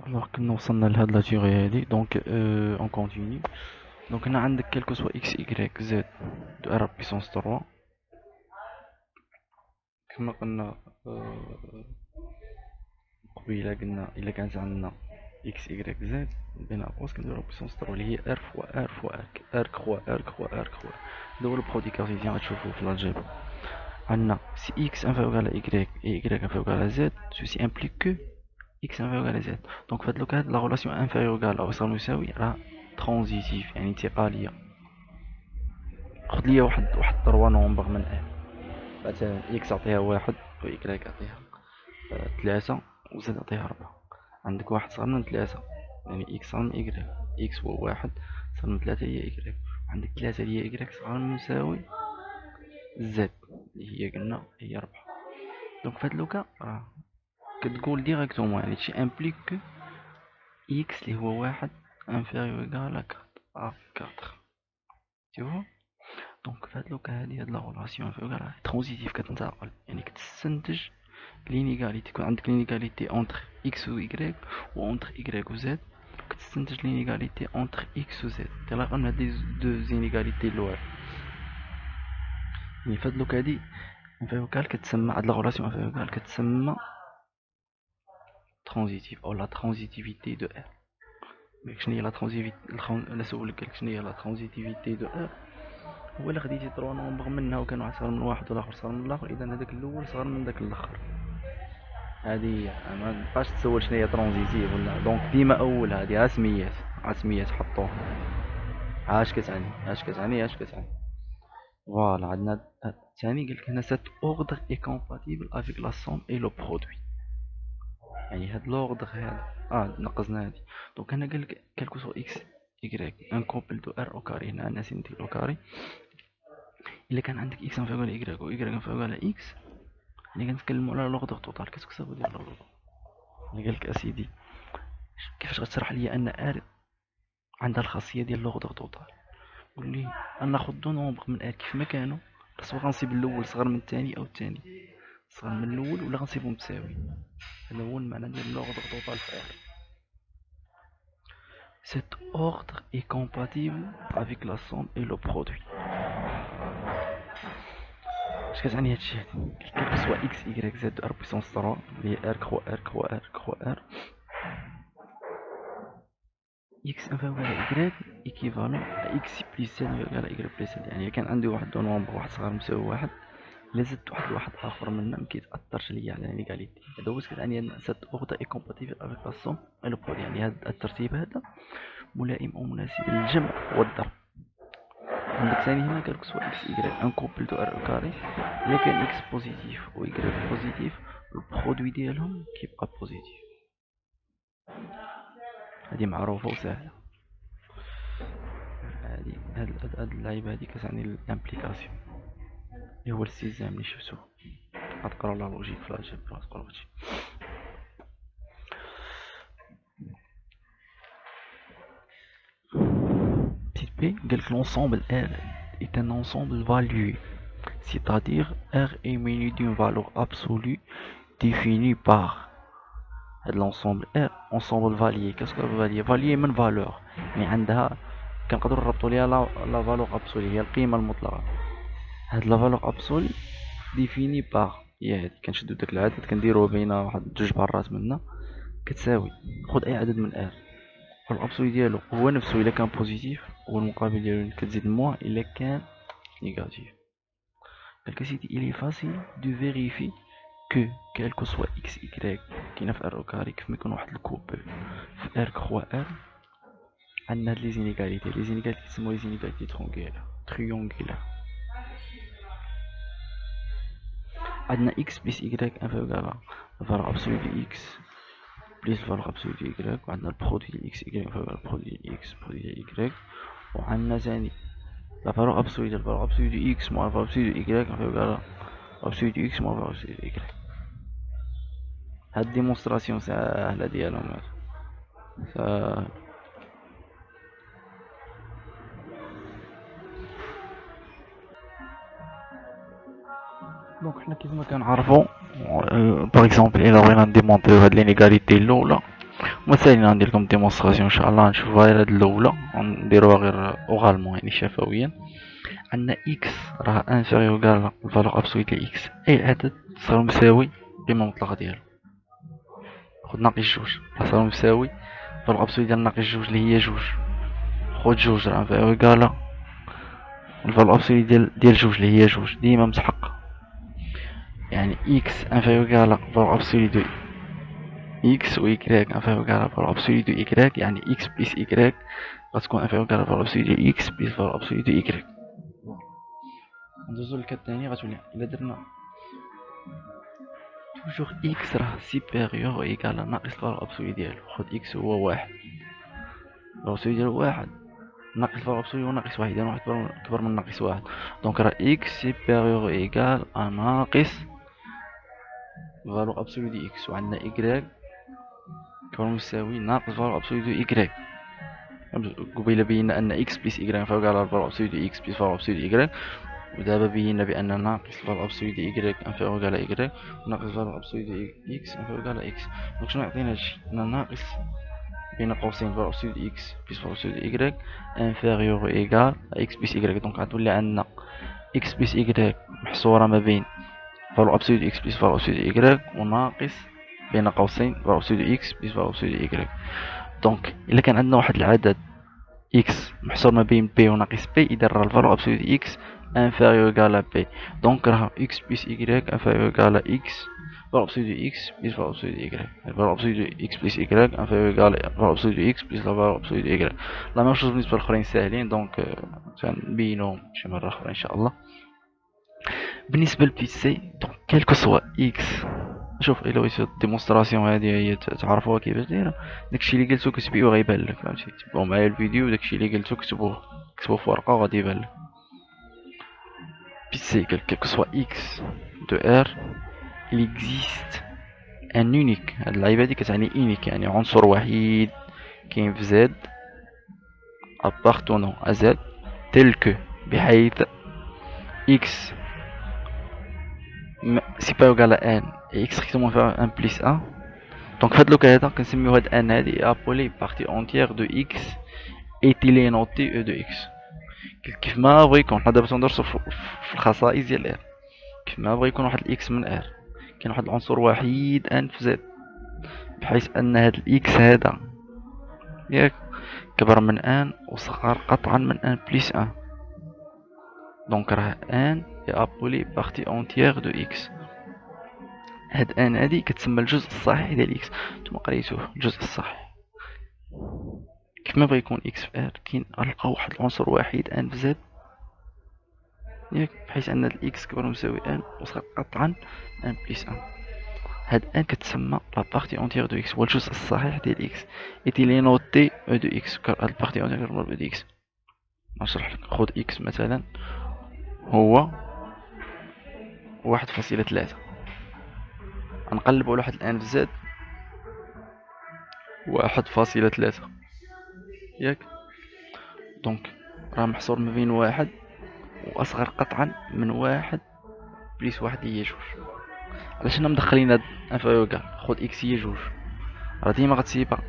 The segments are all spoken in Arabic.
الوغ كنا وصلنا لهاد لا تيغي هادي دونك اون كونتيني. دونك هنا عندك كيلكو سوا اكس ايكغيك زد دو ار بيسونس 3 كما قلنا قبيلة. قلنا الا كانت عندنا اكس ايكغيك زد بين قوس كنديرو بيسونس 3 اللي هي ار فوا ار فوا ار كخوا ار كخوا ار كخوا. هذا هو البرودوي كارتيزيان غتشوفوه في الالجبر. عندنا سي اكس انفيريور على ايكغيك اي ايكغيك انفيريور على زد سوسي امبليك كو x inférieur à z. دونك في هاد الوقت لا غولاسيون انفيريور على او يصير مساوي راه ترانزيتيف يعني انتقاليه. خد ليا واحد 3 نومبر من ان، مثلا اكس عطيها واحد و يكراك عطيها 3 و زد عطيها 4. عندك واحد صغر من 3 يعني اكس صغر من ايكغيك، اكس هو واحد صغر من 3 هي ايكغيك، عندك 3 هي ايكغيك صغر من مساوي زد اللي هي قلنا هي 4. دونك في هاد لوكا راه كتقول ديريكتومون يعني شي امبليك كو x اللي هو واحد inférieur égal à 4. tu vois. دونك في هاد لوكا هادي هاد لا غولاسيون inférieur à ترانزيتيف كتنتقل يعني كتستنتج لينيغاليتي. يكون عندك لينيغاليتي اونتر x و y و اونتر y و z، كتستنتج لينيغاليتي اونتر x و z تلقى من هاد لي دو زينيغاليتي الاول. يعني في هاد لوكا هادي inférieur كتسمى هاد لا غولاسيون inférieur كتسمى ترانزيتيف او لا ترانزيتيفيتي دو r. شنو هي لا ترانزيتيفيتي؟ انا سولك شنو هي لا ترانزيتيفيتي دو ار. هو الا خديتي 3 نومبر منها وكان واحد صغر من واحد والاخر صغر من الاخر، اذا هذاك الاول صغر من داك الاخر. هذه ما تبقاش تسول شنو هي ترانزيتيف ولا. دونك ديما اول هذه سميات حطوها. اش كتعني فوالا. عندنا الثاني قالك هنا سات اوردر اي كومباتيبل افيك لا سوم اي لو برودوي. يعني هاد لوردر هذا نقصنا هادي. دونك هنا قالك كالكو سو اكس y ان كوبل دو ار او كاري. هنا ناسي ندير او كاري. الا كان عندك اكس انفيريور على y و y انفيريور على اكس، يعني كنتكلموا على لوردر توتال. كاسكو سافو دير لوردر؟ يعني قالك اسيدي كيفاش غتشرح لي ان ار عندها الخاصيه ديال لوردر توتال؟ قول لي انا ناخذ دو نومبر من ار كيف ما كانوا، سواء غنصيب الاول صغر من الثاني او الثاني صغر من الاول ولا غنصيبو متساوي. هذا هو المعنى ديال لوردر توتال في ار. Cet ordre est compatible avec la somme et le produit. اش كتعني هادشي هادي؟ كيف سوا اكس y زد ار بويسونس 3 اللي هي ار كخوا ار كخوا ار كخوا ار اكس انفيريور على y ايكيفالون اكس بليس زد على y بليس زد. يعني كان عندي واحد دو نومبر واحد صغير مساوي واحد، الا زدت واحد اخر منه مكيتاثرش ليا على ليغاليتي. هذا هو اش كتعني ان سات اوردر اي كومباتيبل افيك لا سوم اي لو برودوي. يعني هذا الترتيب هذا ملائم او مناسب للجمع والضرب. عندك ثاني هنا قالك سوا اكس y ان كوبل دو ار او كاري. الا كان اكس بوزيتيف و y بوزيتيف البرودوي ديالهم كيبقى بوزيتيف. هذه معروفه وسهله. هاد اللعيبه هادي كتعني الامبليكاسيون اللي هو السيزام اللي شفتو. غتقراو لا لوجيك في الالجبر غتقراو هادشي. Petite p قالك l'ensemble R est un ensemble valué, c'est-à-dire R est muni d'une valeur absolue définie par هاد l'ensemble R ensemble validé. Qu'est-ce que validé؟ validé من valeur يعني عندها كنقدروا نربطوا ليها لا فالور ابسولي هي القيمه المطلقه. هاد لا فالور ابسولي ديفيني باغ هي هادي. كنشدو داك العدد كنديروه بين واحد جوج برات منا كتساوي خد اي عدد من ار والابسولي ديالو هو نفسه الا كان بوزيتيف والمقابل ديالو كتزيد موان الا كان نيجاتيف. دونك سيدي il est facile de vérifier que quel que soit x y كاينه في ار او كاري كيف ما يكون واحد الكوبل في ار كخوا ار عندنا هاد لي زينيغاليتي كيسموا لي زينيغاليتي تريونغولار. عندنا x بلس y انفيريور على الفالور ابسولي دو x بلس الفالور ابسولي دو y، وعندنا البرودوي ديال x y انفيريور على البرودوي ديال x برودوي ديال y، وعندنا ثاني لا فالور ابسولي ديال الفالور ابسولي دو x مع الفالور ابسولي دو y انفيريور على ابسولي دو x مع الفالور ابسولي دو y. هاد ديمونستراسيون ساهله ديالهم ساهل. دونك حنا كيف ما كنعرفو باغ اكزومبل الى بغينا نديمونطريو هاد لينيغاليتي الاولى مثلا غندير لكم ديمونستراسيون ان شاء الله. نشوفوها غير هاد الاولى، نديروها غير اوغالمون يعني شفويا. عندنا اكس راه انفيريور كاع الفالور ابسوليت ديال اكس، اي عدد صار مساوي القيمه المطلقه ديالو. خد ناقص جوج راه صار مساوي الفالور ابسوليت ديال ناقص جوج اللي هي جوج. خد جوج راه انفيريور كاع الفالور ابسوليت ديال جوج اللي هي جوج، ديما متحققه. يعني اكس انفيريور كاع الفالور ابسوليت دو اكس و يكراك انفيريور كاع الفالور ابسوليت دو يكراك، يعني اكس بلس يكراك غتكون انفيريور كاع الفالور ابسوليت ديال اكس بلس الفالور ابسوليت دو يكراك. ندوزو للكا الثاني، غتولي الا درنا توجور اكس راه سيبيريور و ايكال ناقص الفالور ابسولي ديالو. خد اكس هو واحد، الفالور ابسولي ديالو واحد، ناقص الفالور ابسولي هو ناقص واحد، يعني واحد كبر من ناقص واحد. دونك راه اكس سيبيريور و ايكال ناقص الفالور ابسولي دي اكس، وعندنا ايكغيك كبر مساوي ناقص الفالور ابسولي دو ايكغيك. قبيله بينا ان اكس بلس ايكغيك فوق على الفالور ابسولي دو اكس بلس الفالور ابسولي دو ايكغيك، ودابا بينا بان ناقص الفالور ابسولي دو ايكغيك انفيريور على ايكغيك وناقص الفالور ابسولي دو اكس انفيريور على اكس. دونك شنو يعطينا هادشي؟ ناقص بين قوسين الفالور ابسولي دو اكس بلس الفالور ابسولي دو ايكغيك انفيريور ايكال اكس بلس ايكغيك. دونك غتولي عندنا اكس بلس ايكغيك محصوره ما بين فالور ابسولي دو اكس بلس فالور ابسولي دو ايكغيك وناقص بين قوسين فالور ابسولي دو اكس بلس فالور ابسولي دو ايكغيك. دونك الا كان عندنا واحد العدد اكس محصور ما بين بي وناقص بي، اذا راه الفالور ابسولي دو اكس انفيريور على بي. دونك راه اكس بلس ايكغيك انفيريور على اكس فالور ابسولي دو اكس بلس فالور ابسولي دو ايكغيك. الفالور ابسولي دو اكس بلس ايكغيك انفيريور على الفالور ابسولي دو اكس بلس الفالور ابسولي دو ايكغيك. لا ميم شوز بالنسبه للاخرين ساهلين، دونك تنبينوهم شي مره اخرى ان شاء الله. بالنسبه للبي سي دونك كالكو سوا اكس، شوف الا بغيتو الديمونستراسيون هادي هي تعرفوها كيفاش دايره، داكشي اللي قلتو كتبيو غيبان لك، فهمتي؟ تبعو معايا الفيديو، داكشي اللي قلتو كتبوه في ورقه وغادي يبان لك. بي سي كالكو سوا اكس دو ار il existe ان يونيك. هاد اللعيبه هادي كتعني يونيك يعني عنصر وحيد كاين في زد appartenant à z tel que بحيث x supérieur à n et x strictement inférieur à 1 plus 1. دونك فهاد لوكا هذا كنسميو هاد ان هادي ابولي بارتي اونتيير دو اكس ايتيلي نوتي او دو اكس. كيف ما بغا يكون حنا دابا تندرسو في الخصائص ديال ار، كيف ما بغا يكون واحد الاكس من ار كاين واحد العنصر وحيد ان في زد، بحيث ان هاد الاكس هذا ياك كبر من ان وصغر قطعا من ان بلس ان. دونك راه ان هي ابولي بارتي اونتيير دو اكس. هاد ان هادي كتسمى الجزء الصحيح ديال اكس، نتوما قريتوه الجزء الصحيح. كيف ما بغا يكون اكس في ار كاين غنلقاو واحد العنصر وحيد ان في زد ياك، بحيث ان الاكس كبر مساوي ان وصغر قطعا ان بلس ان. هاد ان كتسمى لا بارتي اونتيير دو اكس، هو الجزء الصحيح ديال اكس ايتي لي نوتي او دو اكس. هاد البارتي اونتيير كتضرب دو اكس. نشرح لك، خد اكس مثلا هو 1.3، نقلبو على واحد الان في زد 1.3 ياك. دونك راه محصور ما بين واحد واصغر قطعا من واحد بليس واحد هي جوج. علاش حنا مدخلين هاد انفيريور كاع؟ خد اكس هي جوج، راه ديما غتسيبها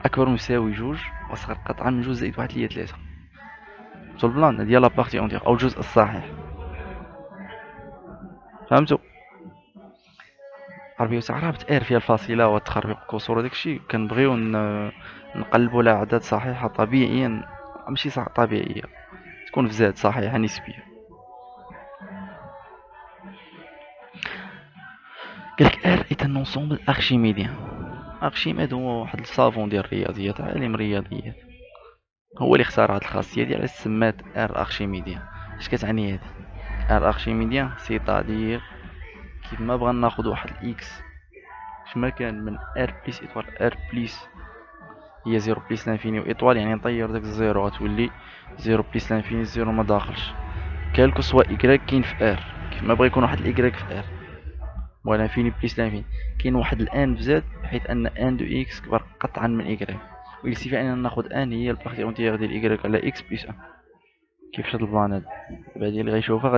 اكبر من يساوي جوج واصغر قطعا من جوج زائد واحد اللي هي 3. فهمتو البلان؟ هادي هي لا بارتي اونتيغ او الجزء الصحيح. فهمتو؟ عربية وتعربت ار فيها الفاصلة والتخربيق والكسور وداكشي، كنبغيو نقلبو على اعداد صحيحة طبيعيا، ماشي صح طبيعية، تكون في زاد صحيحة نسبيا. قالك ار ايت ان انسومبل ارشيميديان. ارشيميد هو واحد الصافون ديال الرياضيات، عالم رياضيات، هو اللي اختار هاد الخاصية ديال علاش سمات ار ارشيميديان. اش كتعني هادي؟ ار ارشيميديان سيتادير كيف ما بغا ناخد واحد الاكس في مكان من ار بليس ايطوال ار بليس هي 0 بليس لانفيني وايطوال، يعني نطير داك الزيرو غتولي 0 بليس لانفيني، الزيرو ما داخلش. كالكو سوا ايكغيك كاين في ار، كيف ما بغا يكون واحد الايكغيك في ار ولا انفيني بليس لانفيني كاين واحد الان في زد، بحيث ان ان دو اكس كبر قطعا من ايكغيك، ويلسيفي ان ناخد ان هي البارتي اونتيير ديال ايكغيك على اكس بليس ان. كيفاش هاد البلان هاد بعدين اللي غيشوفها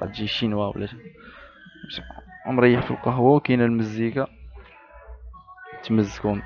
غتجي شينوا ولا مريح في القهوة وكاينه المزيكا تمزكم.